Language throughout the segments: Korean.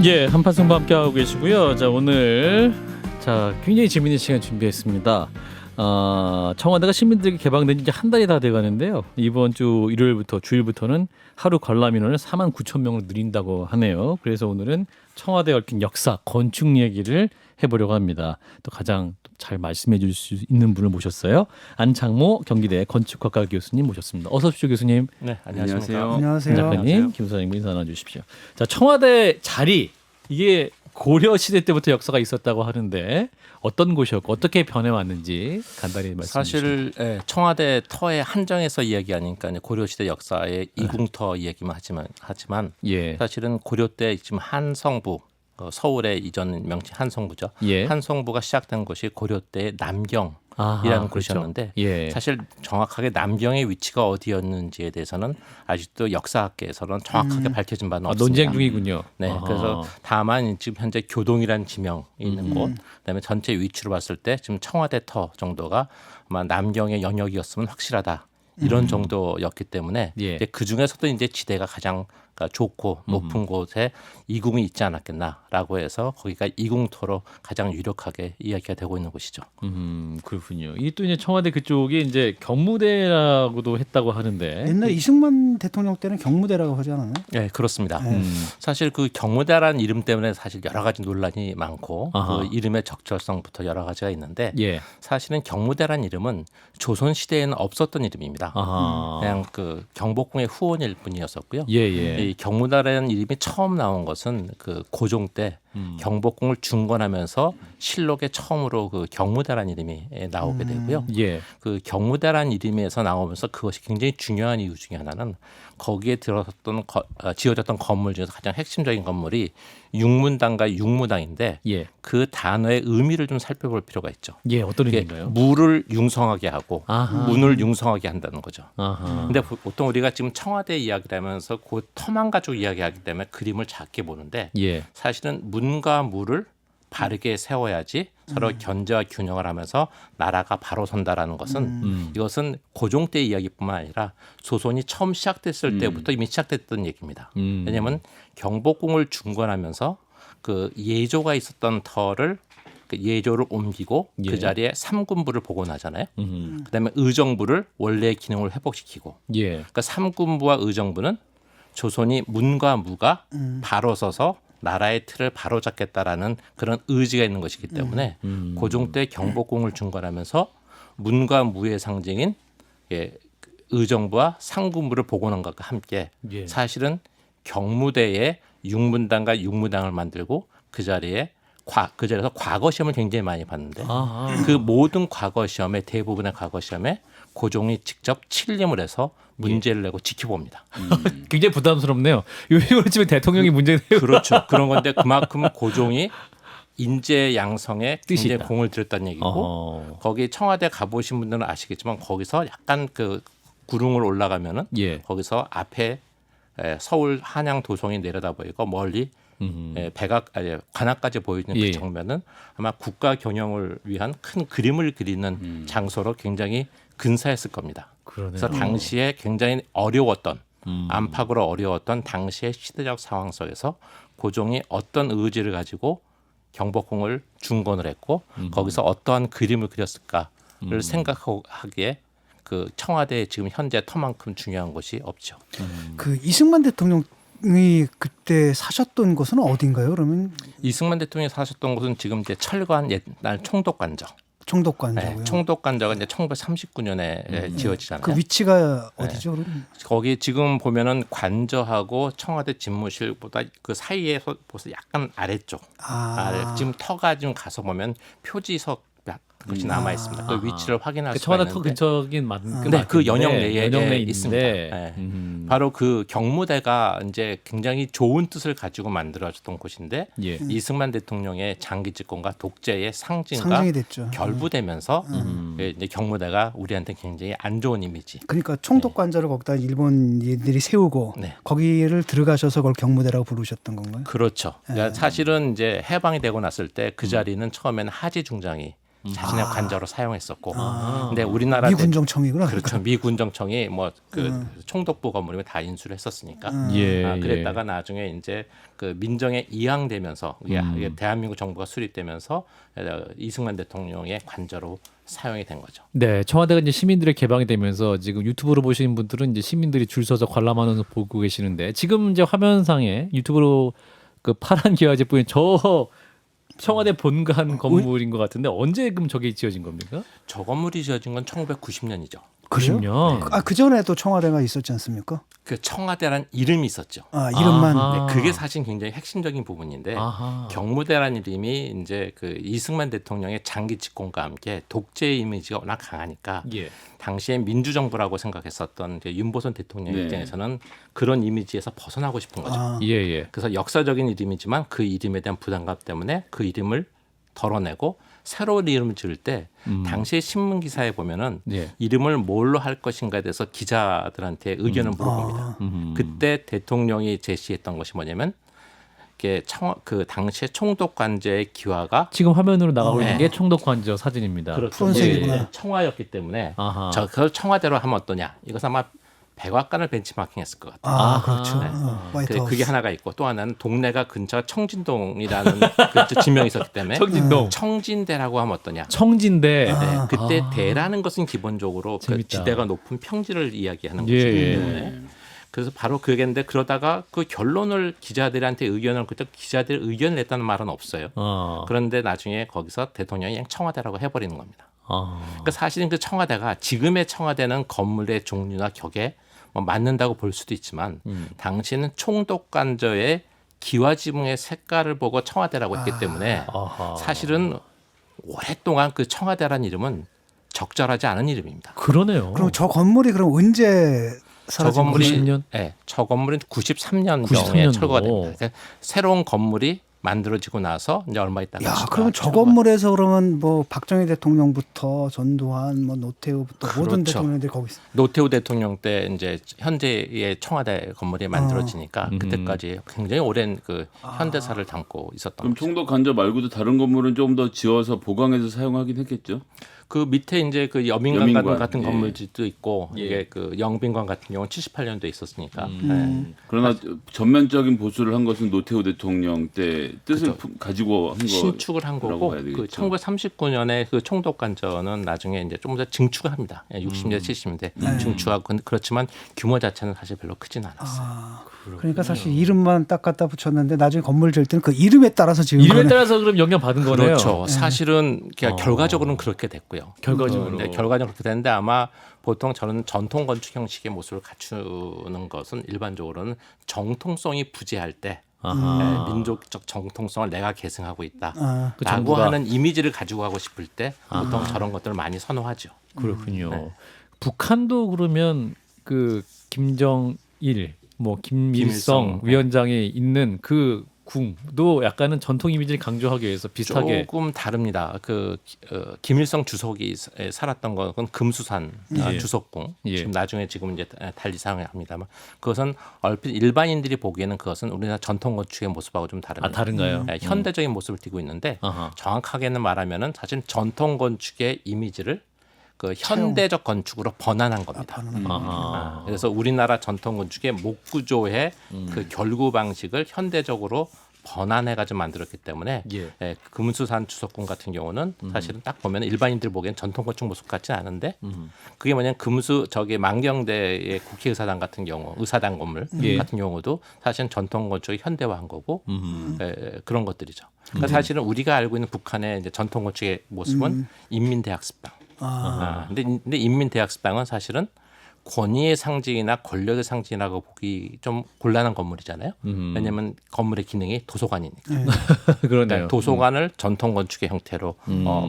예, 한판 승부 함께 하고 계시고요. 자, 오늘 굉장히 재밌는 시간 준비했습니다. 청와대가 시민들에게 개방된 지 이제 한 달이 다 돼가는데요. 이번 주 일요일부터 주일부터는 하루 관람 인원을 49,000명으로 늘린다고 하네요. 그래서 오늘은 청와대에 얽힌 역사, 건축 얘기를 해보려고 합니다. 또 가장 잘 말씀해 줄 수 있는 분을 모셨어요. 안창모 경기대 건축학과 교수님 모셨습니다. 어서 오십시오, 교수님. 네, 안녕하세요. 장 작가님, 김 소장님 인사 나눠주십시오. 자, 청와대 자리, 이게 고려 시대 때부터 역사가 있었다고 하는데 어떤 곳이었고 어떻게 변해왔는지 간단히 말씀해 주시죠. 사실 청와대 터의 한정에서 이야기하니까 고려시대 역사의 이궁터 이야기만 하지만 예. 사실은 고려 때 지금 한성부, 서울의 이전 명칭 한성부죠. 예. 한성부가 시작된 곳이 고려 때 남경이라는 그렇죠. 곳이었는데 예. 사실 정확하게 남경의 위치가 어디였는지에 대해서는 아직도 역사학계에서는 정확하게 밝혀진 바는 없습니다. 논쟁 중이군요. 네, 그래서 다만 지금 현재 교동이라는 지명이 있는 곳, 그다음에 전체 위치로 봤을 때 지금 청와대 터 정도가 아마 남경의 영역이었으면 확실하다 이런 정도였기 때문에 예. 그 중에서도 이제 지대가 가장 좋고 높은 곳에 이궁이 있지 않았겠나라고 해서 거기가 이궁터로 가장 유력하게 이야기가 되고 있는 곳이죠. 그렇군요. 이게 또 이제 청와대 그쪽이 이제 경무대라고도 했다고 하는데 옛날 이승만 대통령 때는 경무대라고 하지 않았나요? 네, 그렇습니다. 사실 그 경무대라는 이름 때문에 사실 여러 가지 논란이 많고 그 이름의 적절성부터 여러 가지가 있는데 예. 사실은 경무대라는 이름은 조선 시대에는 없었던 이름입니다. 그냥 그 경복궁의 후원일 뿐이었었고요. 예. 이 경무대라는 이름이 처음 나온 것은 그 고종 때 경복궁을 중건하면서 실록에 처음으로 그 경무대라는 이름이 나오게 되고요. 예. 그 경무대라는 이름에서 나오면서 그것이 굉장히 중요한 이유 중에 하나는 거기에 들어섰던 지어졌던 건물 중에서 가장 핵심적인 건물이 육문당과 육무당인데 예. 그 단어의 의미를 좀 살펴볼 필요가 있죠. 예, 어떤 이게 의미인가요? 물을 융성하게 하고 문을 융성하게 한다는 거죠. 근데 보통 우리가 지금 청와대 이야기를 하면서 그 터만 가지고 이야기하기 때문에 그림을 작게 보는데 예. 사실은 문과 물을 바르게 세워야지 서로 견제와 균형을 하면서 나라가 바로 선다라는 것은 이것은 고종 때 이야기뿐만 아니라 조선이 처음 시작됐을 때부터 이미 시작됐던 얘기입니다. 왜냐하면 경복궁을 중건하면서 그 예조가 있었던 터를 그 예조를 옮기고 예. 그 자리에 삼군부를 복원하잖아요. 그다음에 의정부를 원래의 기능을 회복시키고 예. 그러니까 삼군부와 의정부는 조선이 문과 무가 바로 서서 나라의 틀을 바로잡겠다라는 그런 의지가 있는 것이기 때문에 고종 때 경복궁을 중건하면서 문과 무의 상징인 의정부와 상군부를 복원한 것과 함께 예. 사실은 경무대에 육문당과 육무당을 만들고 그 자리에 그 자리에서 과거 시험을 굉장히 많이 봤는데 그 모든 과거 시험의 대부분의 과거 시험에 고종이 직접 칠림을 해서 문제를 내고 지켜봅니다. 굉장히 부담스럽네요. 요즘으로 치면 대통령이 문제네요. 그렇죠. 그런 건데 그만큼 고종이 인재 양성에 뜻이 굉장히 있다. 공을 들였다는 얘기고 거기 청와대 가보신 분들은 아시겠지만 거기서 약간 그 구릉을 올라가면은 예. 거기서 앞에 서울 한양 도성이 내려다 보이고 멀리 관악까지 보이는 예. 그 정면은 아마 국가 경영을 위한 큰 그림을 그리는 장소로 굉장히 근사했을 겁니다. 그러네요. 그래서 당시에 굉장히 어려웠던 안팎으로 어려웠던 당시의 시대적 상황 속에서 고종이 어떤 의지를 가지고 경복궁을 중건을 했고 거기서 어떠한 그림을 그렸을까를 생각하기에 그 청와대에 지금 현재 터만큼 중요한 곳이 없죠. 그 이승만 대통령이 그때 사셨던 곳은 어딘가요? 그러면 이승만 대통령이 사셨던 곳은 지금 이제 철관 옛날 총독관저. 총독관저고요. 네, 총독관저가 이제 1939년에 지어지잖아요. 그 위치가 어디죠? 그럼? 거기 지금 보면은 관저하고 청와대 집무실보다 그 사이에서 보서 약간 아래쪽. 지금 터가 지금 가서 보면 표지석 것이 남아 있습니다. 그 위치를 확인할 수가 청와대 있는데. 터 근처긴 맞는 네, 그 연영 내에 있는데 있습니다. 네. 바로 그 경무대가 이제 굉장히 좋은 뜻을 가지고 만들어졌던 곳인데 예. 이승만 대통령의 장기 집권과 독재의 상징과 상징이 됐죠. 결부되면서 이제 경무대가 우리한테 굉장히 안 좋은 이미지. 그러니까 총독관저를 거기다 일본인들이 세우고 네. 거기를 들어가셔서 그걸 경무대라고 부르셨던 건가요? 그렇죠. 그러니까 사실은 이제 해방이 되고 났을 때 그 자리는 처음에는 하지 중장이 자신의 관저로 사용했었고, 근데 우리나라 미군정청이구나. 그렇죠. 미군정청이 뭐 그 총독부 건물이면 다 인수를 했었으니까. 예, 그랬다가 나중에 이제 그 민정에 이양되면서 이게 대한민국 정부가 수립되면서 이승만 대통령의 관저로 사용이 된 거죠. 네, 청와대가 이제 시민들의 개방이 되면서 지금 유튜브로 보시는 분들은 이제 시민들이 줄 서서 관람하면서 보고 계시는데 지금 이제 화면상에 유튜브로 그 파란 기와집 보이는 저 청와대 본관 건물인 것 같은데 언제 그럼 저게 지어진 겁니까? 저 건물이 지어진 건 1990년이죠. 90년. 그 전에도 청와대가 있었지 않습니까? 그 청와대란 이름이 있었죠. 이름만. 아하. 네, 그게 사실 굉장히 핵심적인 부분인데 아하. 경무대란 이름이 이제 그 이승만 대통령의 장기 집권과 함께 독재 이미지가 워낙 강하니까 예. 당시에 민주정부라고 생각했었던 이제 윤보선 대통령 네. 입장에서는 그런 이미지에서 벗어나고 싶은 거죠. 예, 예. 그래서 역사적인 이름이지만 그 이름에 대한 부담감 때문에 그 이름을 덜어내고 새로운 이름을 지을 때 당시의 신문 기사에 보면은 예. 이름을 뭘로 할 것인가에 대해서 기자들한테 의견을 물어봅니다. 그때 대통령이 제시했던 것이 뭐냐면 이게 그 당시에 총독관제의 기와가 지금 화면으로 나가고 있는 네. 게 총독관저 사진입니다. 그렇죠. 푸른색이구나. 예, 청와였기 때문에 아하. 그걸 청와대로 하면 어떠냐. 이것은 아마 백악관을 벤치마킹했을 것 같아요. 아하. 그렇죠. 네. 화이트하우스. 그게 하나가 있고 또 하나는 동네가 근처가 청진동이라는 그 지명이 있었기 때문에 청진동. 청진대라고 하면 어떠냐. 청진대. 네, 그때 대라는 것은 기본적으로 그 재밌다. 지대가 높은 평지를 이야기하는 예, 것이기 예. 때문에 그래서 바로 그게인데 그러다가 그 결론을 기자들한테 의견을 그때 기자들 의견을 냈다는 말은 없어요. 그런데 나중에 거기서 대통령이 그냥 청와대라고 해버리는 겁니다. 그러니까 사실은 그 청와대가 지금의 청와대는 건물의 종류나 격에 뭐 맞는다고 볼 수도 있지만 당시에는 총독관저의 기와지붕의 색깔을 보고 청와대라고 했기 때문에 아하. 사실은 오랫동안 그 청와대라는 이름은 적절하지 않은 이름입니다. 그러네요. 그럼 저 건물이 그럼 언제 저 사라진 건물이 90년? 네, 저 건물은 93년경에 93년도. 철거가 됩니다. 그러니까 새로운 건물이 만들어지고 나서 이제 얼마 있다가 야, 지가 그러면 저 철거가 건물에서 그러면 뭐 박정희 대통령부터 전두환, 뭐 노태우부터 모든 그렇죠. 대통령들이 거기 있어. 노태우 대통령 때 이제 현재의 청와대 건물이 만들어지니까 그때까지 굉장히 오랜 그 현대사를 담고 있었던 그럼 거죠. 총독 관저 말고도 다른 건물은 조금 더 지어서 보강해서 사용하긴 했겠죠. 그 밑에 이제 그 여민관 여민관, 같은 예. 건물도 있고 예. 이게 그 영빈관 같은 경우는 78년도에 있었으니까 네. 그러나 전면적인 보수를 한 것은 노태우 대통령 때 뜻을 그렇죠. 가지고 한 거. 신축을 한 거고 봐야 되겠죠. 그 1939년에 그 총독관저는 나중에 이제 좀 더 증축을 합니다. 60년대 70년대 증축하고 그렇지만 규모 자체는 사실 별로 크진 않았어요. 그러니까 사실 이름만 딱 갖다 붙였는데 나중에 건물 지을 때는 그 이름에 따라서 지은 이름에 거네. 따라서 그럼 영향 받은 거네요. 그렇죠. 사실은 그냥 결과적으로는 그렇게 됐고요. 결과적으로. 네, 결과적으로 그렇게 됐는데 아마 보통 저는 전통 건축 형식의 모습을 갖추는 것은 일반적으로는 정통성이 부재할 때 아하. 네, 민족적 정통성을 내가 계승하고 있다. 그 라고 정부가. 하는 이미지를 가지고 가고 싶을 때 보통 저런 것들을 많이 선호하죠. 그렇군요. 네. 북한도 그러면 그 김정일, 뭐 김일성 김일성, 위원장이 있는 그 궁도 약간은 전통 이미지를 강조하기 위해서 비슷하게 조금 다릅니다. 그 김일성 주석이 살았던 건 금수산 예. 주석궁. 예. 지금 나중에 지금 이제 달리 사용합니다만 그것은 얼핏 일반인들이 보기에는 그것은 우리나라 전통 건축의 모습하고 좀 다릅니다. 다른가요? 네, 현대적인 모습을 띠고 있는데 아하. 정확하게는 말하면은 사실 전통 건축의 이미지를 그 현대적 건축으로 번안한 겁니다. 아하. 그래서 우리나라 전통 건축의 목구조의 그 결구 방식을 현대적으로 번안해가지고 만들었기 때문에 예. 예, 금수산 주석궁 같은 경우는 사실은 딱 보면 일반인들 보기엔 전통 건축 모습 같지는 않은데 그게 뭐냐면 저기 만경대의 국회의사당 같은 경우 의사당 건물 예. 같은 경우도 사실은 전통 건축을 현대화한 거고 그런 것들이죠. 그러니까 사실은 우리가 알고 있는 북한의 이제 전통 건축의 모습은 인민대학습당. 근데 인민대학습당은 사실은 권위의 상징이나 권력의 상징이라고 보기 좀 곤란한 건물이잖아요. 왜냐하면 건물의 기능이 도서관이니까. 그러네요. 도서관을 전통 건축의 형태로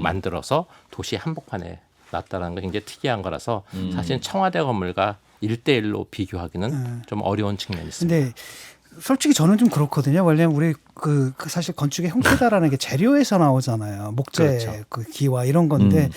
만들어서 도시 한복판에 놨다는 게 굉장히 특이한 거라서 사실 청와대 건물과 1대1로 비교하기는 좀 어려운 측면이 있습니다. 근데 솔직히 저는 좀 그렇거든요. 왜냐면 우리 그 사실 건축의 형태다라는 게 재료에서 나오잖아요. 목재, 그렇죠. 그 기와 이런 건데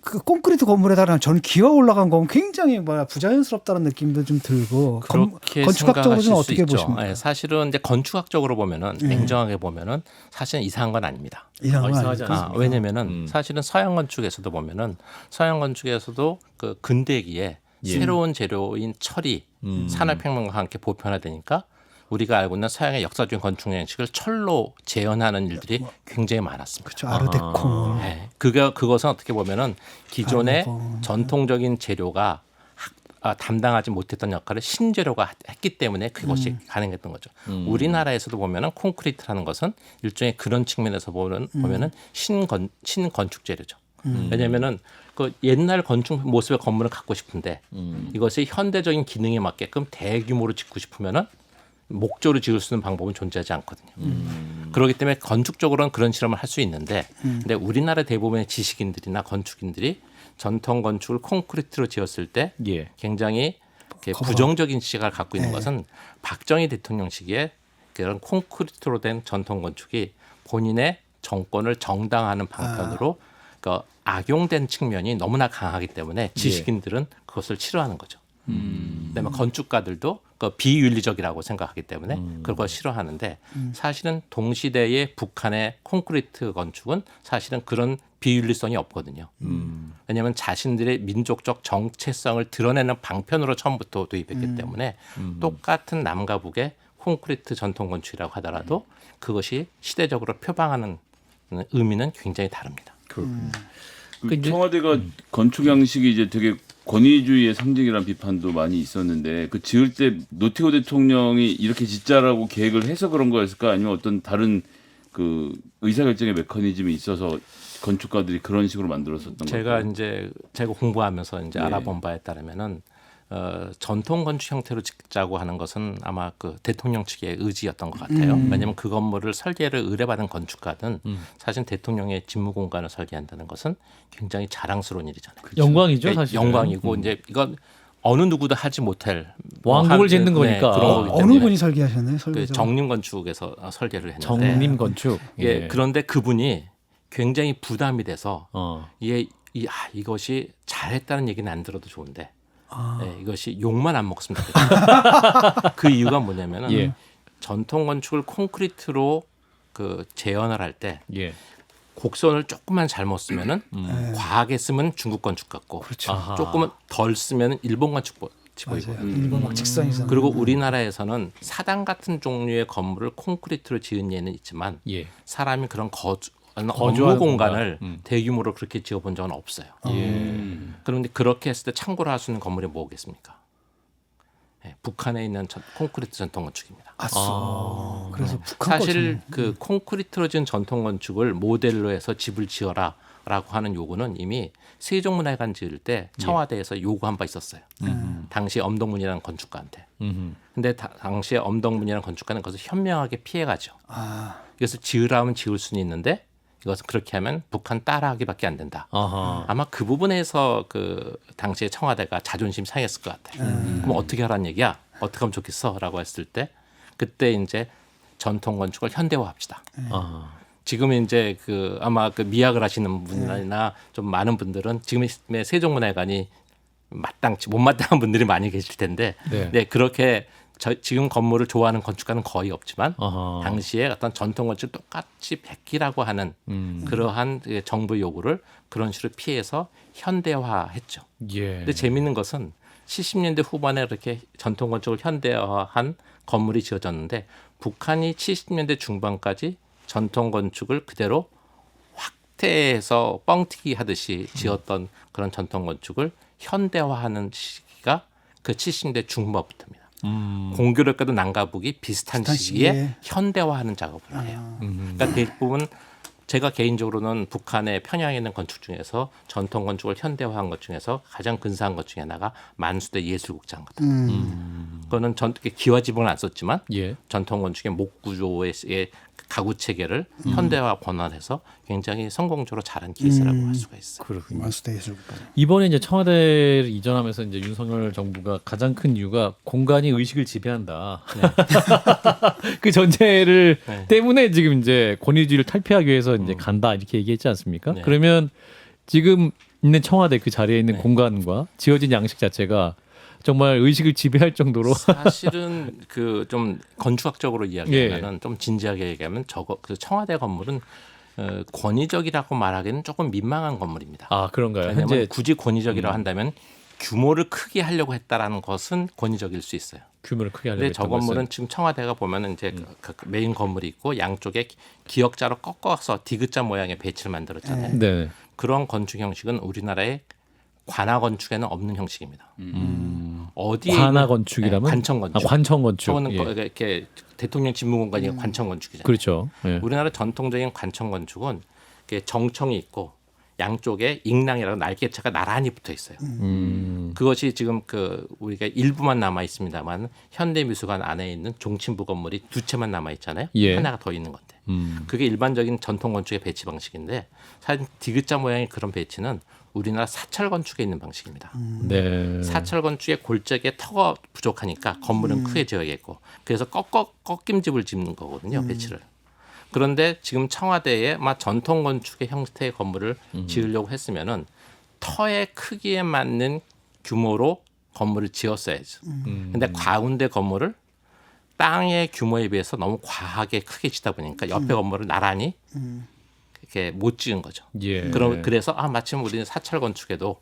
그 콘크리트 건물에 달하면 저는 기와 올라간 거면 굉장히 부자연스럽다는 느낌도 좀 들고 그렇게 건축학적으로는 생각하실 수 어떻게 있죠. 보십니까? 예, 사실은 이제 건축학적으로 보면은 냉정하게 보면은 사실은 이상한 건 아닙니다. 이상한 건 이상하지 아닐까? 않습니다. 왜냐면은 사실은 서양 건축에서도 보면은 서양 건축에서도 그 근대기에 예. 새로운 재료인 철이 산업혁명과 함께 보편화되니까 우리가 알고 있는 서양의 역사적인 건축 양식을 철로 재현하는 일들이 굉장히 많았습니다. 그렇죠. 아르데코. 네. 그것은 어떻게 보면은 기존의 아이고. 전통적인 재료가 담당하지 못했던 역할을 신재료가 했기 때문에 그것이 가능했던 거죠. 우리나라에서도 보면은 콘크리트라는 것은 일종의 그런 측면에서 보면은 신건축 재료죠. 왜냐하면은 그 옛날 건축 모습의 건물을 갖고 싶은데 이것이 현대적인 기능에 맞게끔 대규모로 짓고 싶으면은 목조로 지을 수 있는 방법은 존재하지 않거든요. 그렇기 때문에 건축적으로는 그런 실험을 할 수 있는데, 근데 우리나라 대부분의 지식인들이나 건축인들이 전통 건축을 콘크리트로 지었을 때 예. 굉장히 이렇게 부정적인 시각을 갖고 있는 것은 박정희 대통령 시기에 그런 콘크리트로 된 전통 건축이 본인의 정권을 정당화하는 방편으로 그 악용된 측면이 너무나 강하기 때문에 지식인들은 그것을 싫어하는 거죠. 그다음에 건축가들도 그 비윤리적이라고 생각하기 때문에 그걸 싫어하는데 사실은 동시대의 북한의 콘크리트 건축은 사실은 그런 비윤리성이 없거든요. 왜냐하면 자신들의 민족적 정체성을 드러내는 방편으로 처음부터 도입했기 때문에 똑같은 남과 북의 콘크리트 전통 건축이라고 하더라도 그것이 시대적으로 표방하는 의미는 굉장히 다릅니다. 그 청와대가 건축 양식이 이제 되게 권위주의의 상징이라는 비판도 많이 있었는데 그 지을 때 노태우 대통령이 이렇게 짓자라고 계획을 해서 그런 거였을까 아니면 어떤 다른 그 의사결정의 메커니즘이 있어서 건축가들이 그런 식으로 만들었었던 거예요? 제가 공부하면서 이제 네. 알아본 바에 따르면은 전통 건축 형태로 짓자고 하는 것은 아마 그 대통령 측의 의지였던 것 같아요. 왜냐하면 그 건물을 설계를 의뢰받은 건축가든 사실 대통령의 직무 공간을 설계한다는 것은 굉장히 자랑스러운 일이잖아요. 영광이죠, 그러니까 사실. 영광이고 이제 이건 어느 누구도 하지 못할 왕국을 짓는 거니까. 그런 거기 때문에 어느 분이 설계하셨나요? 그 설계자. 정림 건축에서 설계를 했는데 정림 건축. 예, 그런데 그분이 굉장히 부담이 돼서 이것이 잘했다는 얘기는 안 들어도 좋은데 이것이 욕만 안 먹었으면 좋겠다. 그 이유가 뭐냐면은 예. 전통 건축을 콘크리트로 그 재현을 할 때 예. 곡선을 조금만 잘못 쓰면은 과하게 쓰면 중국 건축 같고 그렇죠. 아하. 조금은 덜 쓰면 일본 건축 보이고. 맞아요. 일본 막 직선이잖아요. 그리고 우리나라에서는 사당 같은 종류의 건물을 콘크리트로 지은 예는 있지만 예. 사람이 그런 업무 거주하는 공간을 공간. 대규모로 그렇게 지어본 적은 없어요. 예. 그런데 그렇게 했을 때 참고로 할 수 있는 건물이 뭐겠습니까? 북한에 있는 콘크리트 전통 건축입니다. 그래서 북한 사실 거죠. 그 콘크리트로 지은 전통 건축을 모델로 해서 집을 지어라라고 하는 요구는 이미 세종문화회관 지을 때 청와대에서 요구한 바 있었어요. 당시 엄덕문이라는 건축가한테. 근데 당시에 엄덕문이라는 건축가는 그것을 현명하게 피해가죠. 이것을 지으라 하면 지을 수는 있는데 이것은 그렇게 하면 북한 따라하기밖에 안 된다. 아하. 아마 그 부분에서 그 당시에 청와대가 자존심 상했을 것 같아요. 그럼 어떻게 하라는 얘기야? 어떻게 하면 좋겠어?라고 했을 때 그때 이제 전통 건축을 현대화합시다. 아하. 지금 이제 그 아마 그 미학을 하시는 분이나 좀 많은 분들은 지금의 세종문화회관이 못마땅한 분들이 많이 계실 텐데, 네. 그렇게 지금 건물을 좋아하는 건축가는 거의 없지만 아하. 당시에 어떤 전통 건축을 똑같이 베끼라고 하는 그러한 정부 요구를 그런 식으로 피해서 현대화했죠. 예. 근데 재밌는 것은 70년대 후반에 이렇게 전통 건축을 현대화한 건물이 지어졌는데 북한이 70년대 중반까지 전통 건축을 그대로 확대해서 뻥튀기 하듯이 지었던 그런 전통 건축을 현대화하는 시기가 그 70년대 중반부터입니다. 공교롭게도 남과 북이 비슷한 시기에 시기에. 현대화하는 작업을 해요. 그러니까 대부분 제가 개인적으로는 북한의 평양에 있는 건축 중에서 전통 건축을 현대화한 것 중에서 가장 근사한 것 중에 하나가 만수대 예술극장거든. 그거는 기와 지붕을 안 썼지만 예. 전통 건축의 목 구조의 가구 체계를 현대화 번안해서 굉장히 성공적으로 잘한 케이스라고 할 수가 있어요. 그렇군요. 만수대 예술관. 이번에 이제 청와대를 이전하면서 이제 윤석열 정부가 가장 큰 이유가 공간이 의식을 지배한다. 그 전제를 네. 때문에 지금 이제 권위주의를 탈피하기 위해서 이제 간다 이렇게 얘기했지 않습니까? 네. 그러면 지금 있는 청와대 그 자리에 있는 네. 공간과 지어진 양식 자체가 정말 의식을 지배할 정도로 사실은 그 좀 건축학적으로 이야기하면은 좀 진지하게 얘기하면 그 청와대 건물은 권위적이라고 말하기는 조금 민망한 건물입니다. 아 그런가요? 왜냐하면 현재 굳이 권위적이라고 한다면 규모를 크게 하려고 했다라는 것은 권위적일 수 있어요. 규모를 크게 하려고 근데 저 했던 것은 건물은 지금 청와대가 보면은 이제 그 메인 건물이 있고 양쪽에 기역자로 꺾어서 디귿자 모양의 배치를 만들었잖아요. 네. 그런 건축 형식은 우리나라의 관아 건축에는 없는 형식입니다. 어디에 관아 있는- 건축이라면 네, 관청 건축. 관청 건축. 저거는 예. 이렇게 대통령 집무 공간이 관청 건축이잖아요. 그렇죠. 예. 우리나라 전통적인 관청 건축은 이렇게 정청이 있고 양쪽에 잉랑이라는 날개체가 나란히 붙어 있어요. 그것이 지금 우리가 일부만 남아 있습니다만 현대미술관 안에 있는 종친부 건물이 두 채만 남아 있잖아요. 예. 하나가 더 있는 건데. 그게 일반적인 전통 건축의 배치 방식인데 사실 디귿자 모양의 그런 배치는 우리나라 사철 건축에 있는 방식입니다. 네. 사철 건축의 골짜기에 터가 부족하니까 건물은 크게 지어야겠고 그래서 꺾임집을 짓는 거거든요. 배치를. 그런데 지금 청와대에 전통 건축의 형태의 건물을 지으려고 했으면은 터의 크기에 맞는 규모로 건물을 지었어야죠. 근데 가운데 건물을 땅의 규모에 비해서 너무 과하게 크게 짓다 보니까 옆에 건물을 나란히 이렇게 못 지은 거죠. 예. 그래서 마침 우리는 사철 건축에도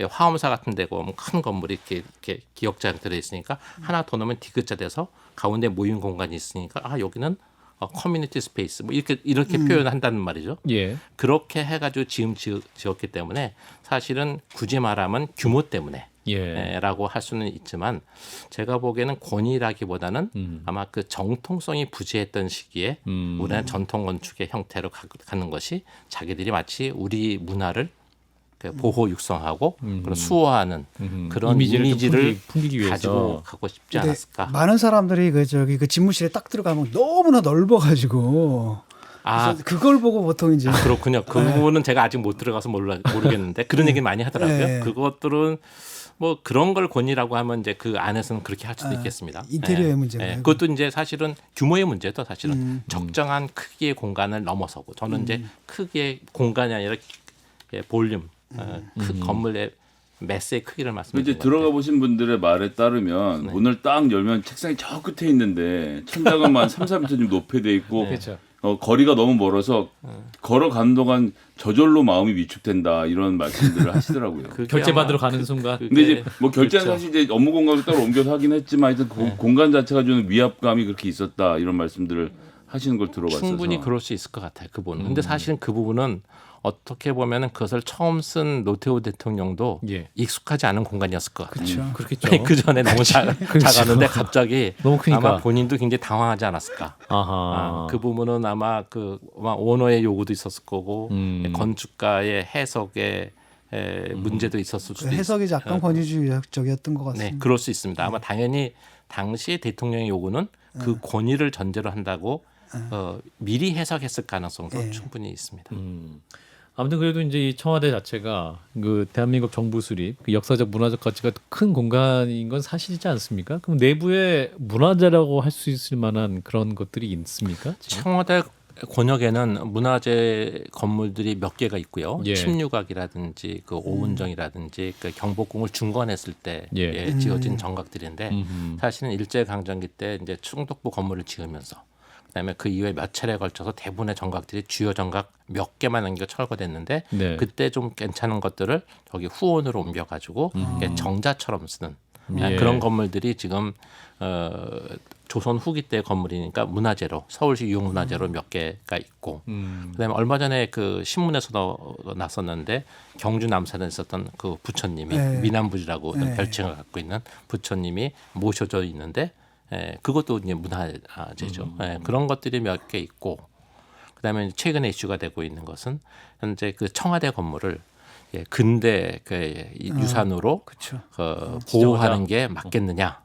화엄사 같은 데 보면 큰 건물이 이렇게 기역자로 들어 있으니까 하나 더 넣으면 디귿자 돼서 가운데 모임 공간이 있으니까 여기는 커뮤니티 스페이스 뭐 이렇게 표현한다는 말이죠. 예. 그렇게 해가지고 지었기 때문에 사실은 굳이 말하면 규모 때문에 예. 라고 할 수는 있지만 제가 보기에는 권위라기보다는 아마 그 정통성이 부재했던 시기에 우리나라 전통 건축의 형태로 가는 것이 자기들이 마치 우리 문화를 보호 육성하고 그런 수호하는 그런 이미지를 풍기기 위해서 가지고 가고 싶지 근데 않았을까. 많은 사람들이 그 집무실에 딱 들어가면 너무나 넓어가지고 그래서 그걸 보고 보통 이제 그렇군요. 그 부분은 제가 아직 못 들어가서 모르겠는데 그런 얘기 많이 하더라고요. 네. 그것들은 뭐 그런 걸 권위라고 하면 이제 그 안에서는 그렇게 할 수도 있겠습니다. 인테리어의 문제가 그것도 이제 사실은 규모의 문제도 사실은 적정한 크기의 공간을 넘어서고 저는 이제 크기의 공간이 아니라 볼륨, 건물의 매스의 크기를 이제 말씀드리는 들어가 보신 분들의 말에 따르면 문을 딱 열면 책상이 저 끝에 있는데 천장은 한 3, 4m 좀 높게 돼 있고 그렇죠. 거리가 너무 멀어서 걸어가는 동안 저절로 마음이 위축된다 이런 말씀들을 하시더라고요. 결제 받으러 가는 순간 근데 이제 뭐 결제는 그렇죠. 사실 이제 업무 공간을 따로 옮겨서 하긴 했지만 하여튼 공간 자체가 주는 위압감이 그렇게 있었다 이런 말씀들을 하시는 걸 들어봤어서 충분히 그럴 수 있을 것 같아요. 그 부분은. 근데 사실은 그 부분은 어떻게 보면은 그것을 처음 쓴 노태우 대통령도 예. 익숙하지 않은 공간이었을 것 같아요. 그렇죠. 그렇겠죠. 그 전에 너무 작았는데 갑자기 너무 크니까. 아마 본인도 굉장히 당황하지 않았을까. 아하. 그 부분은 아마 아마 오너의 요구도 있었을 거고 건축가의 해석의 문제도 있었을 수도 해석이 있어요. 약간 권위주의적이었던 것 네, 같습니다. 그럴 수 있습니다. 아마 당연히 당시 대통령의 요구는 그 권위를 전제로 한다고 미리 해석했을 가능성도 충분히 있습니다. 아무튼 그래도 이제 이 청와대 자체가 그 대한민국 정부 수립 그 역사적 문화적 가치가 큰 공간인 건 사실이지 않습니까? 그럼 내부에 문화재라고 할 수 있을 만한 그런 것들이 있습니까? 지금? 청와대 권역에는 문화재 건물들이 몇 개가 있고요. 예. 침류각이라든지 그 오운정이라든지 그 경복궁을 중건했을 때 예. 지어진 정각들인데 사실은 일제 강점기 때 이제 충덕부 건물을 지으면서 그다음에 그 이후에 몇 차례에 걸쳐서 대부분의 정각들이 주요 정각 몇 개만 남겨 철거됐는데 네. 그때 좀 괜찮은 것들을 저기 후원으로 옮겨가지고 정자처럼 쓰는 예. 그런 건물들이 지금 조선 후기 때 건물이니까 문화재로 서울시 유형문화재로 몇 개가 있고 그다음에 얼마 전에 그 신문에서도 났었는데 경주 남산에 있었던 그 부처님이 네. 미남부지라고 네. 별칭을 갖고 있는 부처님이 모셔져 있는데 그것도 이제 문화재죠. 그런 것들이 몇 개 있고 그다음에 최근에 이슈가 되고 있는 것은 현재 그 청와대 건물을 근대 유산으로 그렇죠. 보호하는 게 맞겠느냐,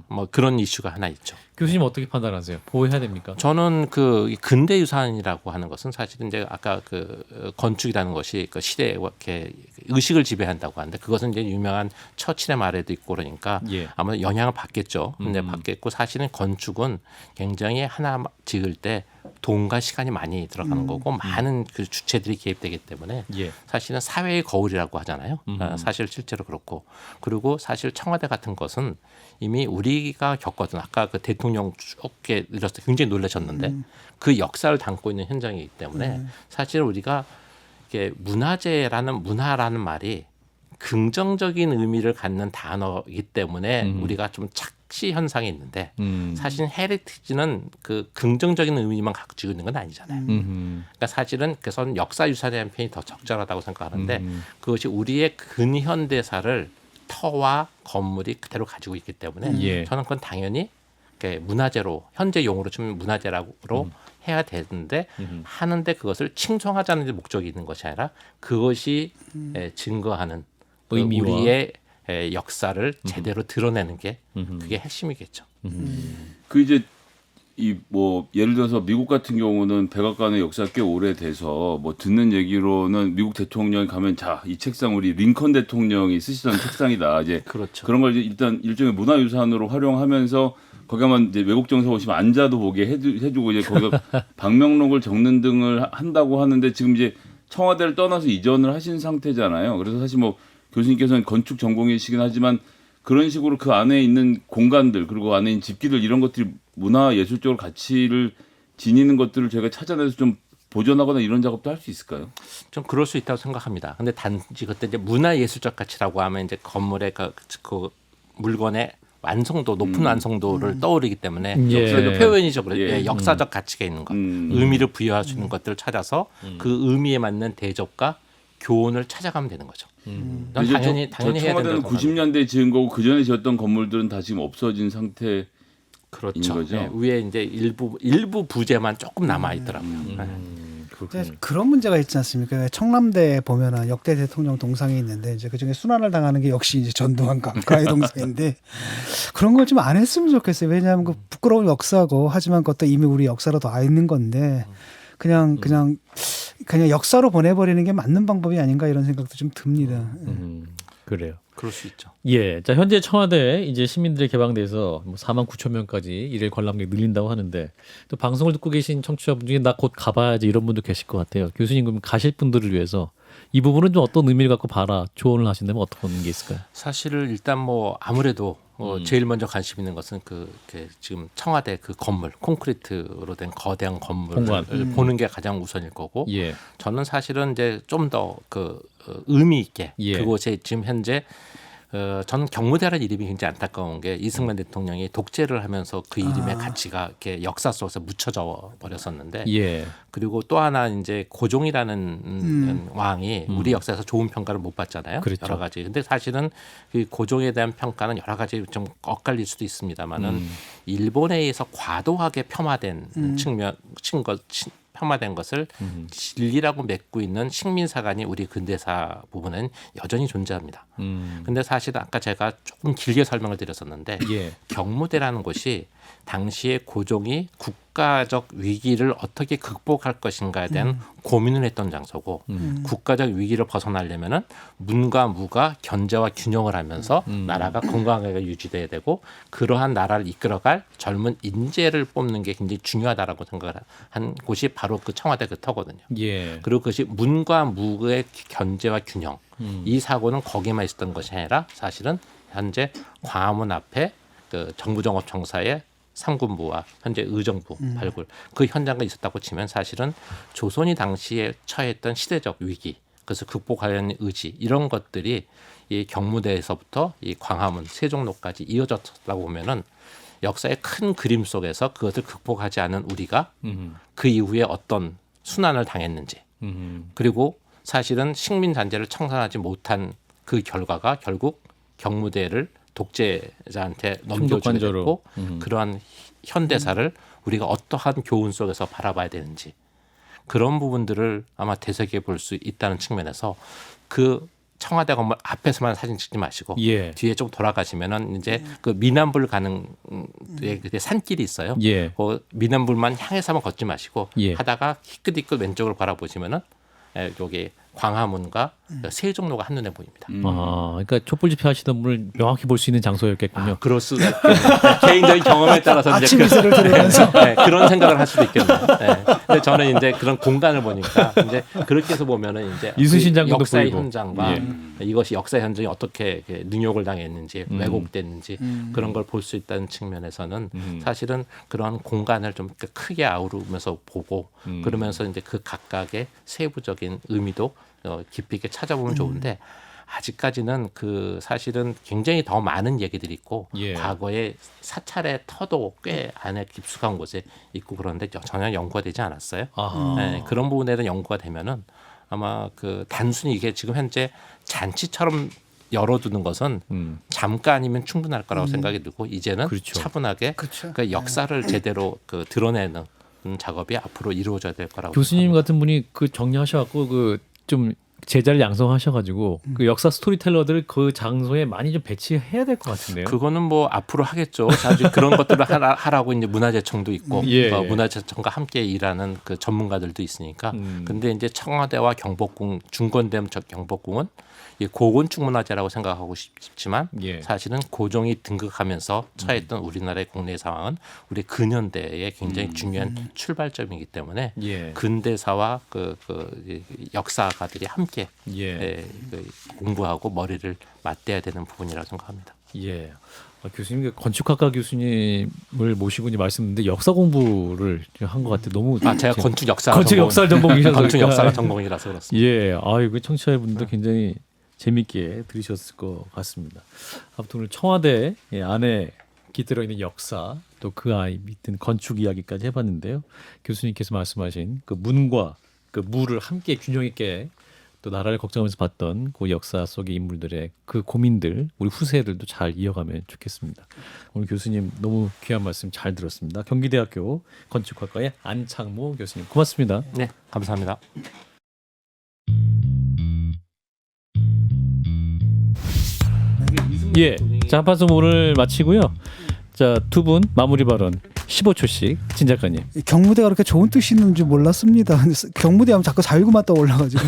뭐 그런 이슈가 하나 있죠. 교수님 어떻게 판단하세요? 보호해야 됩니까? 저는 그 근대 유산이라고 하는 것은 사실은 이제 아까 그 건축이라는 것이 그 시대에 이렇게 의식을 지배한다고 하는데 그것은 이제 유명한 처칠의 말에도 있고 그러니까 예. 아무래도 영향을 받겠죠. 근데 받겠고 사실은 건축은 굉장히 하나 지을 때 돈과 시간이 많이 들어가는 거고 많은 그 주체들이 개입되기 때문에 예. 사실은 사회의 거울이라고 하잖아요. 사실 실제로 그렇고 그리고 사실 청와대 같은 것은 이미 우리가 겪었던 아까 그 대통령 쭉게 늘었을 때 굉장히 놀라셨는데 그 역사를 담고 있는 현장이기 때문에 사실 우리가 이게 문화라는 말이 긍정적인 의미를 갖는 단어이기 때문에 우리가 좀 착시 현상이 있는데 사실 헤리티지는 그 긍정적인 의미만 가지고 있는 건 아니잖아요. 그러니까 사실은 그래서 역사유산이라는 표현이 더 적절하다고 생각하는데 그것이 우리의 근현대사를 터와 건물이 그대로 가지고 있기 때문에 예. 저는 그건 당연히 문화재로 현재 용어로 치면 문화재로 해야 되는데 하는데 그것을 칭송하자는 목적이 있는 것이 아니라 그것이 증거하는 그 의미와. 우리의 역사를 제대로 드러내는 게 그게 핵심이겠죠. 그 이제 이 뭐 예를 들어서 미국 같은 경우는 백악관의 역사가 꽤 오래돼서 뭐 듣는 얘기로는 미국 대통령이 가면 자, 이 책상 우리 링컨 대통령이 쓰시던 책상이다. 이제 그렇죠. 그런 걸 이제 일단 일종의 문화유산으로 활용하면서 거기 가면 이제 외국 정서 오시면 앉아도 보게 해주고 이제 거기가 방명록을 적는 등을 한다고 하는데 지금 이제 청와대를 떠나서 이전을 하신 상태잖아요. 그래서 사실 뭐 교수님께서는 건축 전공이시긴 하지만 그런 식으로 그 안에 있는 공간들 그리고 안에 있는 집기들 이런 것들이 문화 예술적으로 가치를 지니는 것들을 저희가 찾아내서 좀 보존하거나 이런 작업도 할 수 있을까요? 좀 그럴 수 있다고 생각합니다. 근데 단지 그때 이제 문화예술적 가치라고 하면 이제 건물의 그 물건의 완성도 높은 완성도를 떠오르기 때문에 예. 역사적 표현이죠. 그래. 예. 역사적 가치가 있는 것, 의미를 부여할 수 있는 것들을 찾아서 그 의미에 맞는 대접과 교훈을 찾아가면 되는 거죠. 난 이제 당연히 저 해야 청와대는 된다고 90년대에 지은 거고 그 전에 지었던 건물들은 다 지금 없어진 상태. 그렇죠. 거죠? 네, 위에 이제 일부 부재만 조금 남아 있더라고요. 이제 그런 문제가 있지 않습니까? 청남대에 보면은 역대 대통령 동상이 있는데 이제 그중에 순환을 당하는 게 역시 이제 전두환 강가의 동상인데 그런 걸 좀 안 했으면 좋겠어요. 왜냐하면 그 부끄러운 역사고 하지만 그것도 이미 우리 역사로 다 있는 건데 그냥 역사로 보내버리는 게 맞는 방법이 아닌가 이런 생각도 좀 듭니다. 그래요. 그럴 수 있죠. 예, 자 현재 청와대 이제 시민들이 개방돼서 뭐 4만 9천 명까지 일일 관람객 늘린다고 하는데 또 방송을 듣고 계신 청취자분 중에 나 곧 가봐야지 이런 분도 계실 것 같아요. 교수님 그럼 가실 분들을 위해서 이 부분은 좀 어떤 의미를 갖고 봐라 조언을 하신다면 어떤 게 있을까요? 사실은 일단 뭐 아무래도 제일 먼저 관심 있는 것은 지금 청와대 그 건물 콘크리트로 된 거대한 건물을 공간. 보는 게 가장 우선일 거고 예, 저는 사실은 이제 좀 더 의미 있게 예. 그곳에 지금 현재 저는 경무대라는 이름이 굉장히 안타까운 게 이승만 대통령이 독재를 하면서 그 이름의 가치가 이렇게 역사 속에서 묻혀져 버렸었는데 예, 그리고 또 하나 이제 고종이라는 왕이 우리 역사에서 좋은 평가를 못 받잖아요. 그렇죠. 여러 가지. 근데 사실은 그 고종에 대한 평가는 여러 가지 좀 엇갈릴 수도 있습니다만은 일본에 의해서 과도하게 폄하된 폄하된 것을 진리라고 맺고 있는 식민사관이 우리 근대사 부분은 여전히 존재합니다. 근데 사실 아까 제가 조금 길게 설명을 드렸었는데 예, 경무대라는 곳이 당시에 고종이 국가적 위기를 어떻게 극복할 것인가에 대한 고민을 했던 장소고 국가적 위기를 벗어나려면은 문과 무가 견제와 균형을 하면서 나라가 건강하게 유지돼야 되고 그러한 나라를 이끌어갈 젊은 인재를 뽑는 게 굉장히 중요하다라고 생각을 한 곳이 바로 그 청와대 그 터거든요. 예, 그리고 그것이 문과 무의 견제와 균형 이 사고는 거기만 있었던 것이 아니라 사실은 현재 광화문 앞에 그 정부정업청사의 상군부와 현재 의정부 발굴 그 현장에 있었다고 치면 사실은 조선이 당시에 처했던 시대적 위기 그래서 극복하려는 의지 이런 것들이 이 경무대에서부터 이 광화문 세종로까지 이어졌다고 보면은 역사의 큰 그림 속에서 그것을 극복하지 않은 우리가 그 이후에 어떤 순환을 당했는지 그리고 사실은 식민 잔재를 청산하지 못한 그 결과가 결국 경무대를 독재자한테 넘겨주게 됐고 그러한 현대사를 우리가 어떠한 교훈 속에서 바라봐야 되는지 그런 부분들을 아마 되새겨 볼 수 있다는 측면에서 그 청와대 건물 앞에서만 사진 찍지 마시고 예. 뒤에 좀 돌아가시면은 이제 그 미남불 가는 그 산길이 있어요. 예. 그 미남불만 향해서만 걷지 마시고 예. 하다가 희끗희끗 왼쪽으로 바라보시면은 여기 광화문과 세종로가 한눈에 보입니다. 아, 그러니까 촛불 집회 하시던 분을 명확히 볼 수 있는 장소였겠군요. 그럴 수도 있겠네요. 개인적인 경험에 따라서 이제 아침 이슬을 들으면서 그런 생각을 할 수도 있겠네요. 네. 근데 저는 이제 그런 공간을 보니까 이제 그렇게 해서 보면은 이제 이순신 그 장군도 역사의 보이고. 현장과 예. 이것이 역사 현장이 어떻게 능욕을 당했는지 왜곡됐는지 그런 걸 볼 수 있다는 측면에서는 사실은 그런 공간을 좀 크게 아우르면서 보고 그러면서 이제 그 각각의 세부적인 의미도 깊이 있게 찾아보면 좋은데 아직까지는 그 사실은 굉장히 더 많은 얘기들이 있고 예. 과거에 사찰의 터도 꽤 안에 깊숙한 곳에 있고 그런데 전혀 연구가 되지 않았어요. 아하. 네, 그런 부분에 대한 연구가 되면은 아마 그 단순히 이게 지금 현재 잔치처럼 열어두는 것은 잠깐이면 충분할 거라고 생각이 들고 이제는 그렇죠. 차분하게 그렇죠. 그 역사를 제대로 그 드러내는 작업이 앞으로 이루어져야 될 거라고 교수님 생각합니다. 같은 분이 그 정리하셔갖고 그 좀 제자를 양성하셔가지고 그 역사 스토리텔러들 그 장소에 많이 좀 배치해야 될 것 같은데요. 그거는 뭐 앞으로 하겠죠. 아주 그런 것들을 하라고 이제 문화재청도 있고 예. 문화재청과 함께 일하는 그 전문가들도 있으니까. 근데 이제 청와대와 경복궁 중건된 경복궁은 이 고건축 문화재라고 생각하고 싶지만 예. 사실은 고종이 등극하면서 처했던 우리나라의 국내 상황은 우리 근현대의 굉장히 중요한 출발점이기 때문에 예. 근대사와 그 역사가들이 함께 예. 그 공부하고 머리를 맞대야 되는 부분이라고 생각합니다. 예. 교수님 그 건축학과 교수님을 모시고 이제 말씀드렸는데 역사 공부를 한 것 같아. 너무 제가 건축 역사 전공이셔서 건축 역사가 그러니까. 전공이라서 그렇습니다. 예. 이거 청취자분도 굉장히 재밌게 들으셨을 것 같습니다. 아무튼 오늘 청와대 안에 깃들어 있는 역사 또 그 아이 밑은 건축 이야기까지 해봤는데요. 교수님께서 말씀하신 그 문과 그 무를 함께 균형 있게 또 나라를 걱정하면서 봤던 그 역사 속의 인물들의 그 고민들 우리 후세들도 잘 이어가면 좋겠습니다. 오늘 교수님 너무 귀한 말씀 잘 들었습니다. 경기대학교 건축학과의 안창모 교수님 고맙습니다. 네, 감사합니다. 예, 자 한판송 오늘 마치고요. 자 두 분 마무리 발언 15초씩 진 작가님. 경무대가 그렇게 좋은 뜻이 있는 줄 몰랐습니다. 경무대 하면 자꾸 자유구만 떠올라가지고.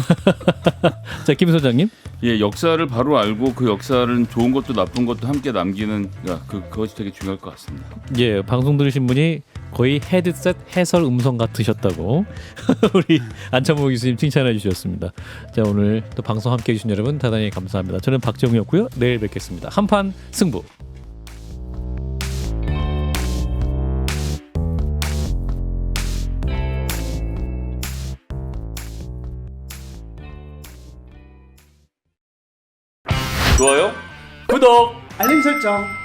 자 김 소장님. 예, 역사를 바로 알고 그 역사는 좋은 것도 나쁜 것도 함께 남기는 그것이 되게 중요할 것 같습니다. 예, 방송 들으신 분이 거의 헤드셋 해설 음성 같으셨다고 우리 안창모 교수님 칭찬해 주셨습니다. 자 오늘 또 방송 함께 해주신 여러분 대단히 감사합니다. 저는 박정우였고요. 내일 뵙겠습니다. 한판 승부. 좋아요? 구독. 알림 설정.